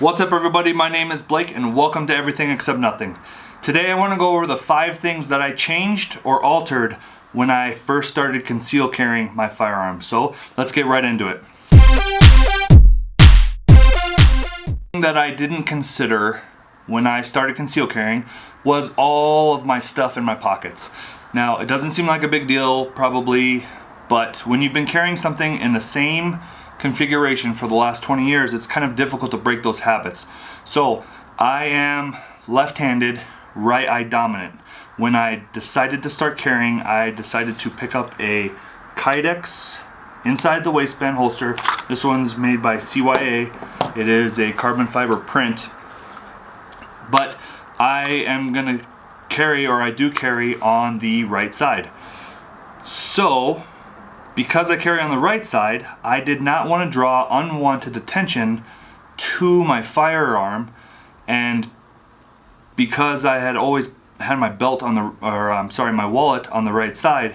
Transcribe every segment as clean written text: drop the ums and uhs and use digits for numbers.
What's up everybody, my name is Blake and welcome to Everything Except Nothing. Today I want to go over the 5 things that I changed or altered when I first started conceal carrying my firearm. So let's get right into it. Something that I didn't consider when I started conceal carrying was all of my stuff in my pockets. Now it doesn't seem like a big deal probably, but when you've been carrying something in the same configuration for the last 20 years, it's kind of difficult to break those habits. So I am left-handed, right eye dominant. When I decided to start carrying, I decided to pick up a Kydex inside the waistband holster. This one's made by CYA. It is a carbon fiber print, but I am gonna carry, or I do carry, on the right side. So because I carry on the right side, I did not want to draw unwanted attention to my firearm, and because I had always had my belt on the, my wallet on the right side,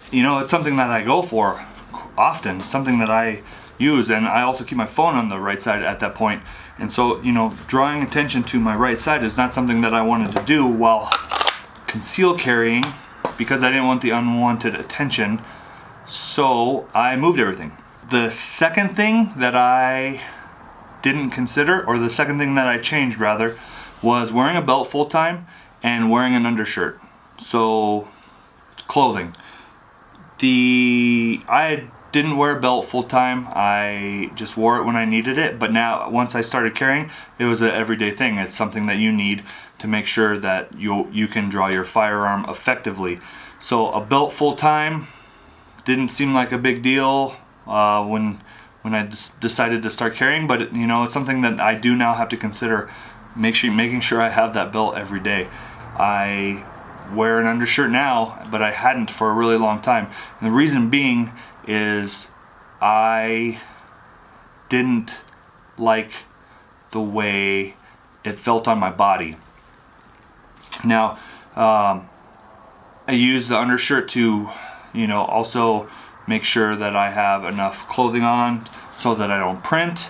you know, it's something that I go for often, something that I use, and I also keep my phone on the right side at that point. And so, you know, drawing attention to my right side is not something that I wanted to do while conceal carrying, because I didn't want the unwanted attention. So I moved everything. The second thing that I didn't consider, or the second thing that I changed rather, was wearing a belt full time and wearing an undershirt. So clothing. I didn't wear a belt full time. I just wore it when I needed it. But now, once I started carrying, it was an everyday thing. It's something that you need to make sure that you can draw your firearm effectively. So a belt full time didn't seem like a big deal when I decided to start carrying, but you know, it's something that I do now have to consider, making sure I have that belt every day. I wear an undershirt now, but I hadn't for a really long time. And the reason being is I didn't like the way it felt on my body. Now, I use the undershirt to, you know, also make sure that I have enough clothing on so that I don't print.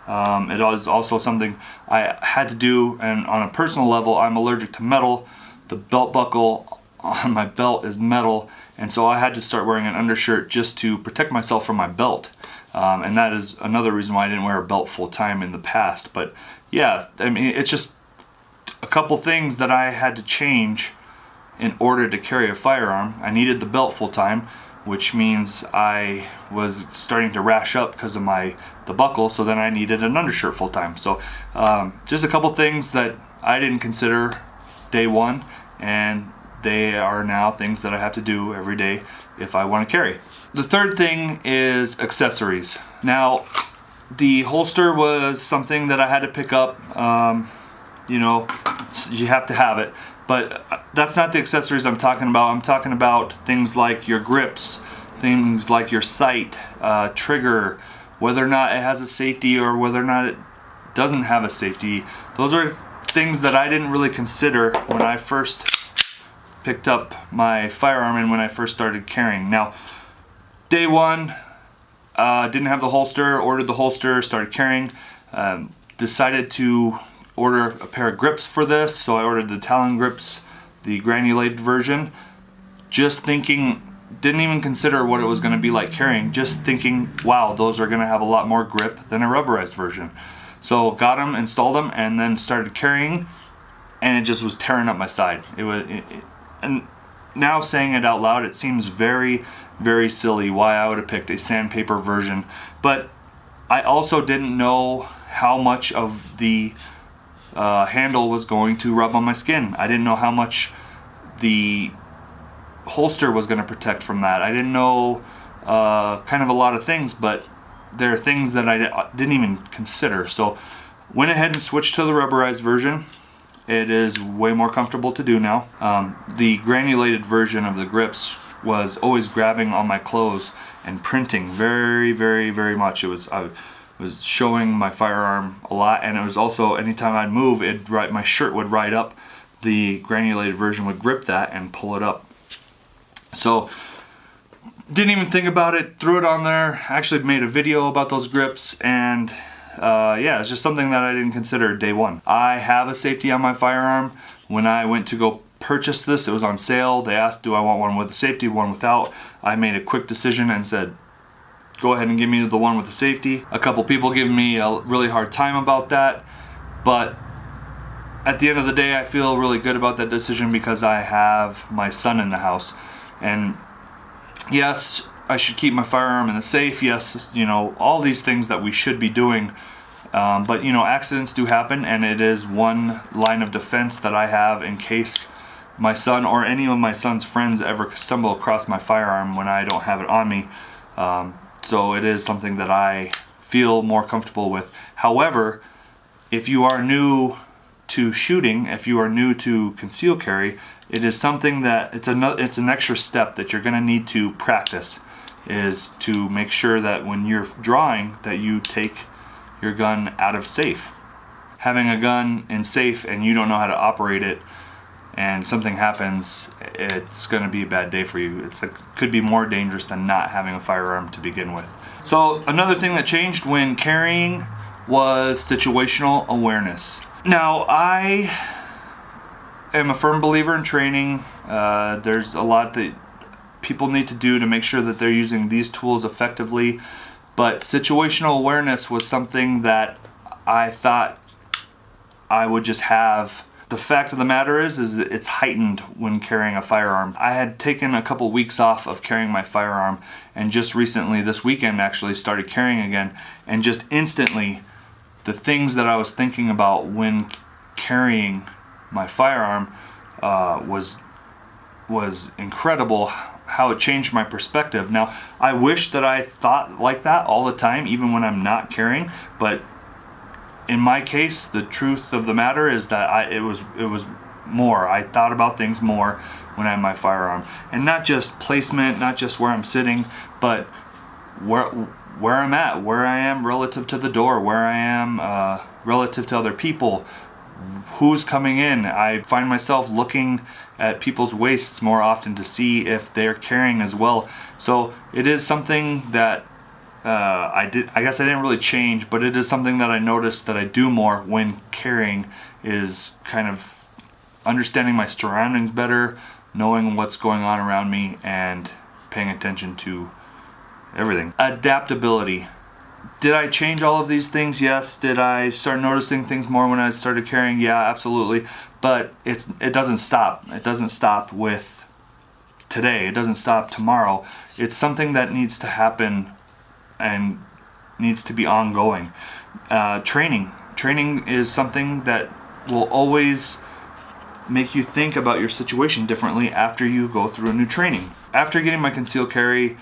It is also something I had to do, and on a personal level, I'm allergic to metal. The belt buckle on my belt is metal, and so I had to start wearing an undershirt just to protect myself from my belt. And that is another reason why I didn't wear a belt full time in the past. But yeah, I mean, it's just a couple things that I had to change in order to carry a firearm. I needed the belt full time, which means I was starting to rash up because of the buckle, so then I needed an undershirt full time. So just a couple things that I didn't consider day one, and they are now things that I have to do every day if I want to carry. The third thing is accessories. Now, the holster was something that I had to pick up. You know, you have to have it. But that's not the accessories I'm talking about. I'm talking about things like your grips, things like your sight, trigger, whether or not it has a safety or whether or not it doesn't have a safety. Those are things that I didn't really consider when I first picked up my firearm and when I first started carrying. Now, day one, didn't have the holster, ordered the holster, started carrying, decided to order a pair of grips for this, so I ordered the Talon grips, the granulated version, just thinking, didn't even consider what it was going to be like carrying, just thinking, wow, those are going to have a lot more grip than a rubberized version. So got them, installed them, and then started carrying, and it just was tearing up my side. And now saying it out loud, it seems very, very silly why I would have picked a sandpaper version, but I also didn't know how much of the handle was going to rub on my skin. I didn't know how much the holster was going to protect from that. I didn't know kind of a lot of things, but there are things that I didn't even consider. So went ahead and switched to the rubberized version. It is way more comfortable to do now. The granulated version of the grips was always grabbing on my clothes and printing very, very, very much. I was showing my firearm a lot, and it was also, anytime I'd move, my shirt would ride up. The granulated version would grip that and pull it up. So didn't even think about it, threw it on there. Actually made a video about those grips, and yeah, it's just something that I didn't consider day one. I have a safety on my firearm. When I went to go purchase this, it was on sale. They asked, do I want one with a safety, one without? I made a quick decision and said, go ahead and give me the one with the safety. A couple people gave me a really hard time about that, but at the end of the day, I feel really good about that decision because I have my son in the house. And yes, I should keep my firearm in the safe. Yes, you know, all these things that we should be doing. But you know, accidents do happen, and it is one line of defense that I have in case my son or any of my son's friends ever stumble across my firearm when I don't have it on me. So it is something that I feel more comfortable with. However, if you are new to shooting, if you are new to conceal carry, it is something that it's an extra step that you're going to need to practice, is to make sure that when you're drawing that you take your gun out of safe. Having a gun in safe and you don't know how to operate it and something happens, it's going to be a bad day for you. Could be more dangerous than not having a firearm to begin with. So another thing that changed when carrying was situational awareness. Now, I am a firm believer in training. There's a lot that people need to do to make sure that they're using these tools effectively, but situational awareness was something that I thought I would just have. The fact of the matter is it's heightened when carrying a firearm. I had taken a couple weeks off of carrying my firearm, and just recently, this weekend actually, started carrying again, and just instantly the things that I was thinking about when carrying my firearm was incredible, how it changed my perspective. Now, I wish that I thought like that all the time, even when I'm not carrying, but in my case, the truth of the matter is that it was more. I thought about things more when I had my firearm, and not just placement, not just where I'm sitting, but where I'm at, where I am relative to the door, where I am relative to other people, who's coming in. I find myself looking at people's waists more often to see if they're carrying as well. So it is something that I guess I didn't really change, but it is something that I noticed that I do more when carrying, is kind of understanding my surroundings better, knowing what's going on around me, and paying attention to everything. Adaptability. Did I change all of these things? Yes. Did I start noticing things more when I started carrying? Yeah, absolutely. But it doesn't stop. It doesn't stop with today. It doesn't stop tomorrow. It's something that needs to happen and needs to be ongoing. Training is something that will always make you think about your situation differently after you go through a new training. After getting my concealed carry,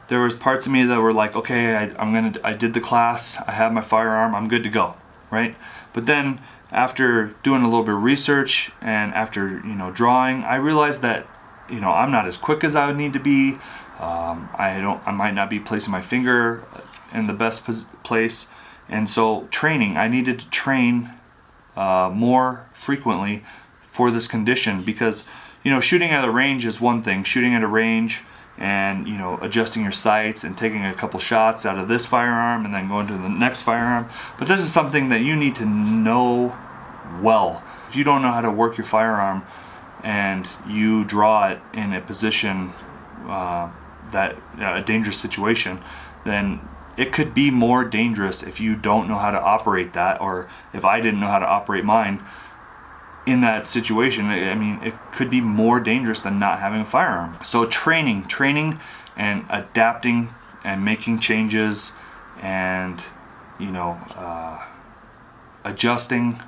there was parts of me that were like, okay, I did the class, I have my firearm, I'm good to go, right? But then after doing a little bit of research and after drawing, I realized that I'm not as quick as I would need to be. I might not be placing my finger in the best place, and so I needed to train more frequently for this condition, because shooting at a range is one thing. Shooting at a range and adjusting your sights and taking a couple shots out of this firearm and then going to the next firearm, but this is something that you need to know well. If you don't know how to work your firearm and you draw it in a position a dangerous situation, then it could be more dangerous if you don't know how to operate that, or if I didn't know how to operate mine in that situation. I mean, it could be more dangerous than not having a firearm. So training and adapting and making changes and adjusting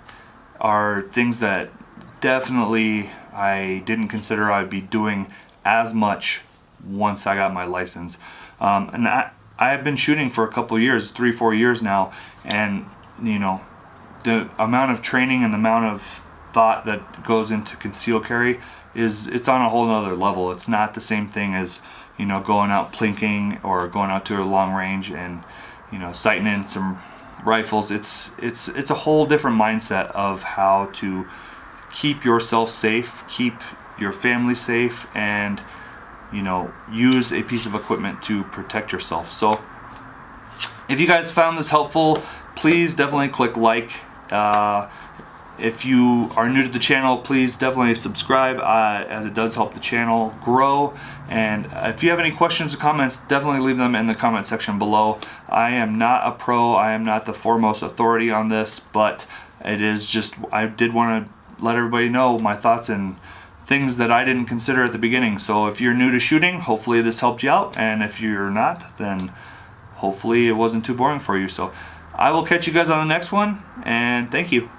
are things that definitely I didn't consider I'd be doing as much once I got my license. And I have been shooting for a couple years, 3-4 years now, and the amount of training and the amount of thought that goes into conceal carry it's on a whole nother level. It's not the same thing as going out plinking or going out to a long range and sighting in some rifles. It's a whole different mindset of how to keep yourself safe, keep your family safe, and use a piece of equipment to protect yourself. So if you guys found this helpful, please definitely click like. If you are new to the channel, please definitely subscribe, as it does help the channel grow. And if you have any questions or comments, definitely leave them in the comment section below. I am not a pro, I am not the foremost authority on this, but it is just, I did want to let everybody know my thoughts and things that I didn't consider at the beginning. So if you're new to shooting, hopefully this helped you out, and if you're not, then hopefully it wasn't too boring for you. So I will catch you guys on the next one, and thank you.